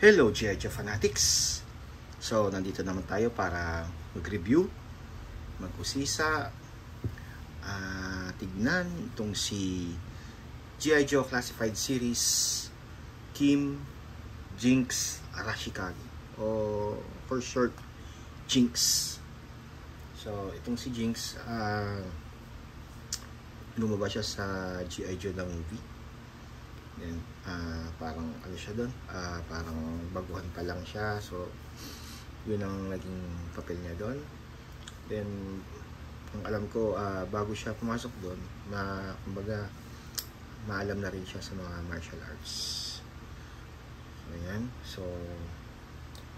Hello G.I. Joe Fanatics! So, nandito naman tayo para mag-review, mag-usisa, tignan itong si G.I. Joe Classified Series Kim Jinx Arashikage, o for short, Jinx. So, itong si Jinx, lumabas siya sa G.I. Joe na movie. Then, parang ano siya doon, parang baguhan pa lang siya, so yun ang naging papel niya doon. Then ang alam ko, bago siya pumasok doon, kumbaga maalam na rin siya sa mga martial arts. So ayan, so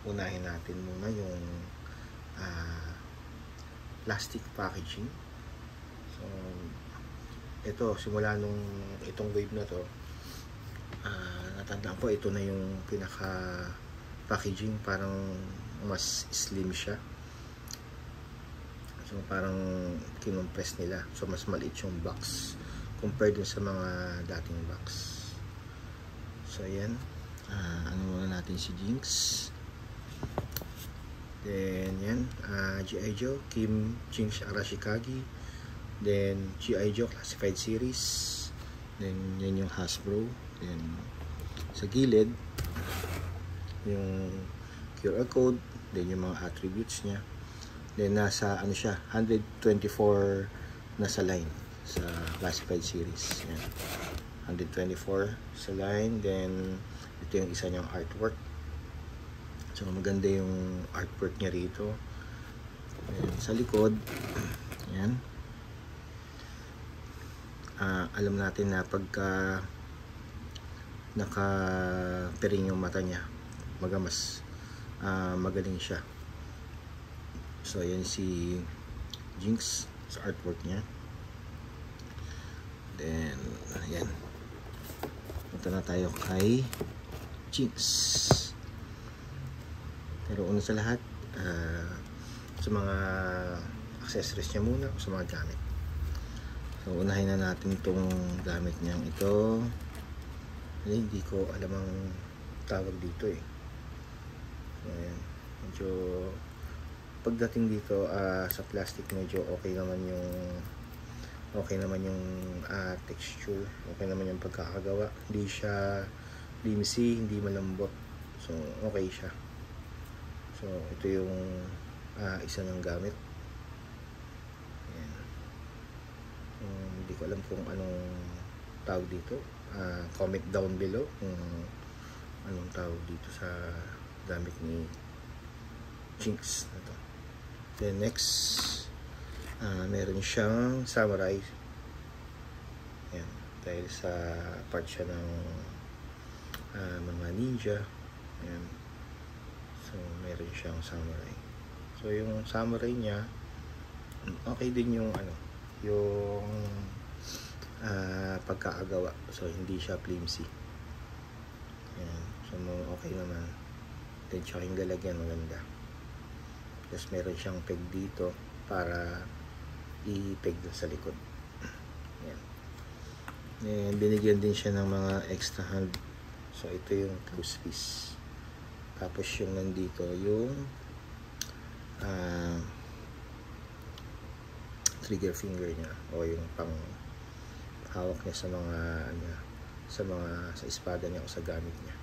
unahin natin muna yung plastic packaging. So ito, simula nung itong wave na to, natandaan ko ito na yung pinaka packaging, parang mas slim siya, so parang kinompress nila, so mas maliit yung box compared dun sa mga dating box. So ayan, ano muna natin si Jinx. Then yan, G.I. Joe Kim Jinx Arashikage. Then G.I. Joe Classified Series. Then yan yung Hasbro. Then sa gilid yung QR code, then yung mga attributes niya. Then nasa ano siya, 124 na sa line sa Classified Series. Yan, 124 sa line. Then ito yung isa niyang artwork. So maganda yung artwork niya rito. Then sa likod, yan, alam natin na pagka naka-piring yung mata niya, mas magaling siya. So ayan si Jinx sa artwork niya. Then ayan, punta na tayo kay Jinx. Pero una sa lahat, sa mga accessories niya muna, o sa mga gamit. So unahin na natin itong gamit niyang ito. Hindi ko alam ang tawag dito eh. So, ayan, medyo pagdating dito sa plastic, medyo okay naman yung texture, okay naman yung pagkakagawa. Hindi siya flimsy, hindi malambot, so okay siya. So ito yung isa ng gamit. Ayan. Hindi ko alam kung anong tawag dito. Comment down below kung anong tawag dito sa gamit ni Jinx na to. Then next, meron siyang samurai. Ayan, dahil sa part siya ng mga ninja. Ayan. So meron siyang samurai. So yung samurai niya, okay din yung yung pagkakagawa. So hindi siya flimsy. Ayan. So okay naman. Then tsaka yung galagyan maganda. Tapos meron siyang peg dito para i-peg dun sa likod. Ayan. And binigyan din siya ng mga extra hand. So ito yung close piece. Tapos yung nandito yung trigger finger niya, o yung pang hawak niya sa espada niya o sa gamit niya.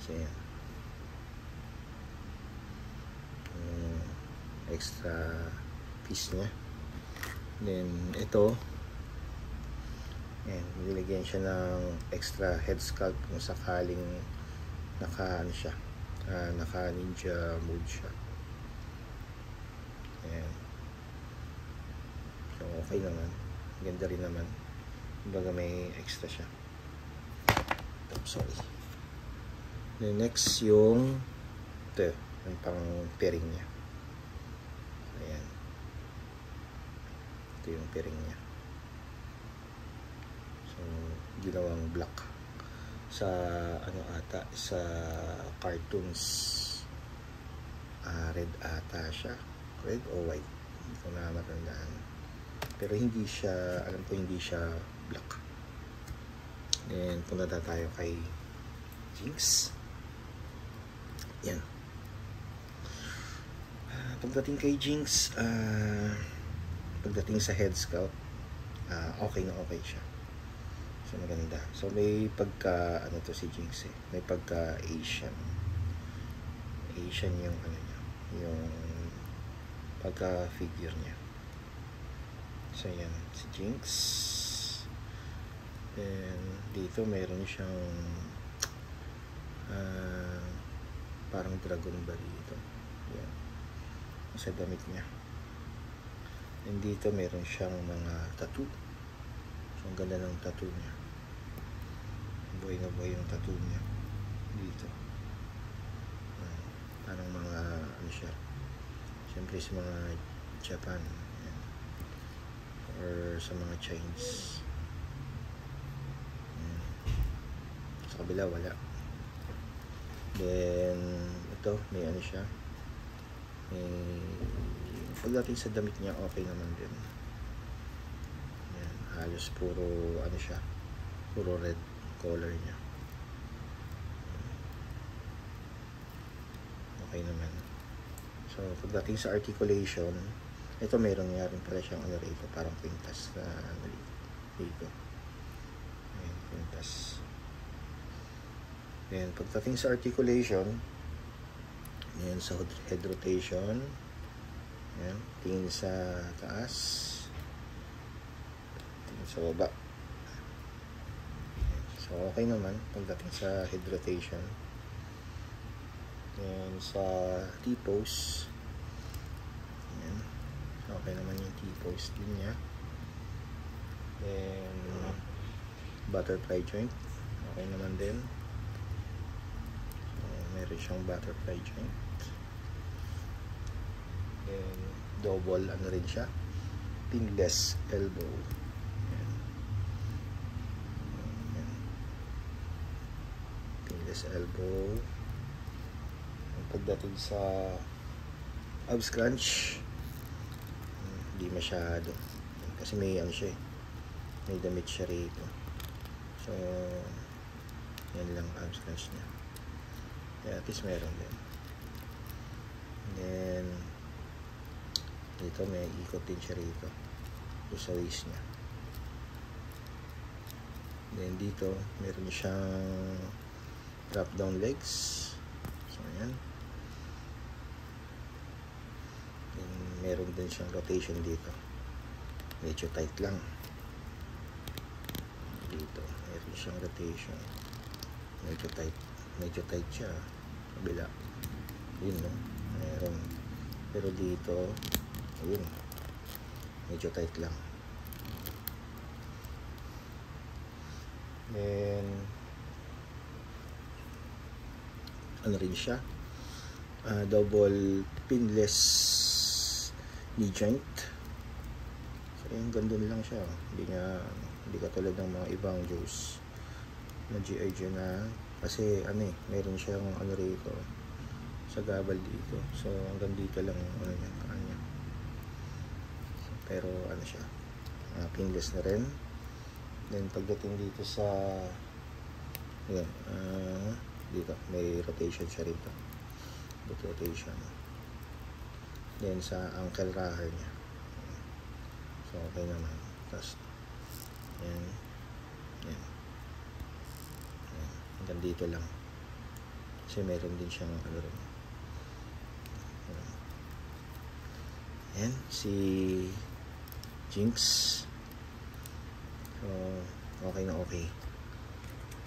So yan, extra piece niya. Then ito, yan, nilagyan siya ng extra head sculpt kung sakaling naka ninja mode siya. Ayan. So okay naman, ganda rin naman. Kumbaga may extra siya. Sorry. The next yung pang pairing niya. Ayan. Ito yung pairing niya. So ginawang black. Sa sa cartoons, red ata siya. Red o white, hindi ko na matandaan. Pero hindi siya, alam ko hindi siya black. Then punta tayo kay Jinx. Yan. Pagdating kay Jinx, pagdating sa head sculpt, okay na okay siya. So maganda. So may pagka ano to si Jinx eh. May pagka Asian. Asian yung ano niya, yung pagka figure niya. So yan si Jinx. Then dito meron siyang parang dragon ball dito. Yan. Sa damit niya. And dito meron siyang mga tattoo. So ang ganda ng tattoo niya. Buhay na buhay yung tattoo niya dito. Parang mga ano siya, siyempre sa mga Japan, yan. Or sa mga Chinese. Sa kabila wala. Then ito may ano siya, may pagdating sa damit niya okay naman din. Yan, halos puro ano siya, puro red color niya. Okay naman. So pagdating sa articulation, ito meron nga rin pala siyang ano rito, parang pintas na dito. Ayan, pintas. Then pagdating sa articulation, ayan, sa head rotation, ayan, tingin sa taas, tingin sa baba. So okay naman pagdating sa head rotation. And sa T-pose, ayan, okay naman yung T-pose din niya. Then butterfly joint, okay naman din. So meron siyang butterfly joint. Then double ano rin siya, pinless elbow. Ayan. Ayan. Pinless elbow. Pagdating sa abs crunch, hindi masyado kasi may ano siya, may damit siya rito. So yan lang abs crunch niya, kaya at least meron din. Then dito may ikot din siya rito sa waist niya. Then dito meron siyang drop down legs. So yan. Meron din siyang rotation dito, medyo tight lang dito, meron siyang rotation, medyo tight siya kabila, yun no, meron, pero dito ayun, medyo tight lang. Then ano rin siya, double pinless knee joint. So yung gandun lang siya, hindi katulad ng mga ibang Joes na GI Joe na, kasi ano eh, meron siyang ano rito sa gabal dito, so hanggang dito lang ano niya, kanya. So, pero ano siya, pinless na rin. Then pagdating dito sa yun, dito may rotation siya rito, boot rotation. Then sa ankle rocker niya, so okay naman. Tapos yan, yan, yan, hanggang dito lang kasi meron din siyang ano rin. Yan si Jinx. So okay na okay.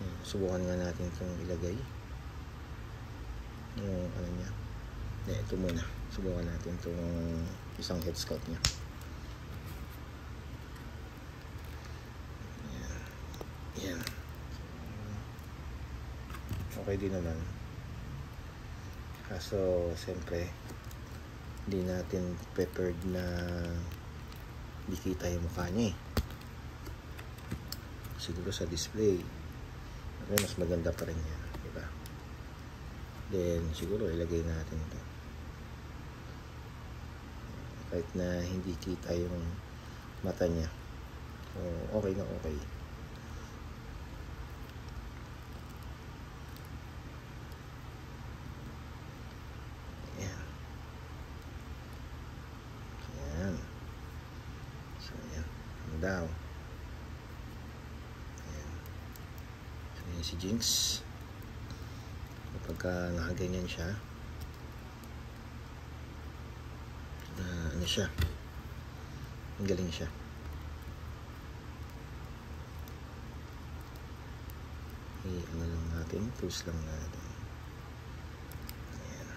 Yan, subukan nga natin itong ilagay yung ano niya. Ito muna, subukan natin itong isang head sculpt niya. Yan. Yan. Okay din naman, kaso siyempre hindi natin prepared na hindi kita yung mukha niya eh. Siguro sa display mas maganda pa rin yan, diba? Then siguro ilagay natin ito kahit na hindi kita yung mata niya. So okay na okay. daw. Ayan. So, yan si Jinx. Kapag nakaganyan siya, ano siya, ang galing siya. Ano lang natin, tools lang natin. Ayan.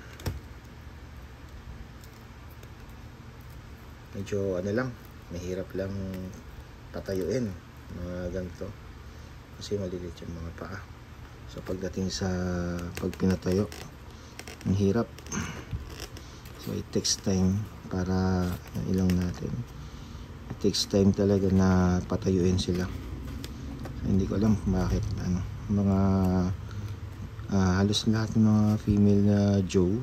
Medyo ano lang, mahirap lang patayuin mga ganito kasi malilit yung mga paa. So pagdating sa pag pinatayo, ang hirap. So it takes time para ilang natin. It takes time talaga na patayuin sila. So, hindi ko alam bakit mga halos lahat ng mga female na Joe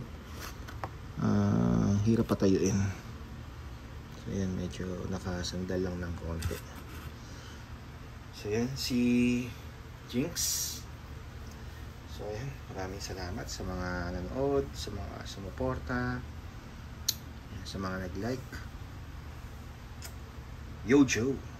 hirap patayuin. So yan, medyo nakasandal lang ng konti. So yan si Jinx. So yan, maraming salamat sa mga nanood, sa mga sumuporta, sa mga nag-like. Yo Joe!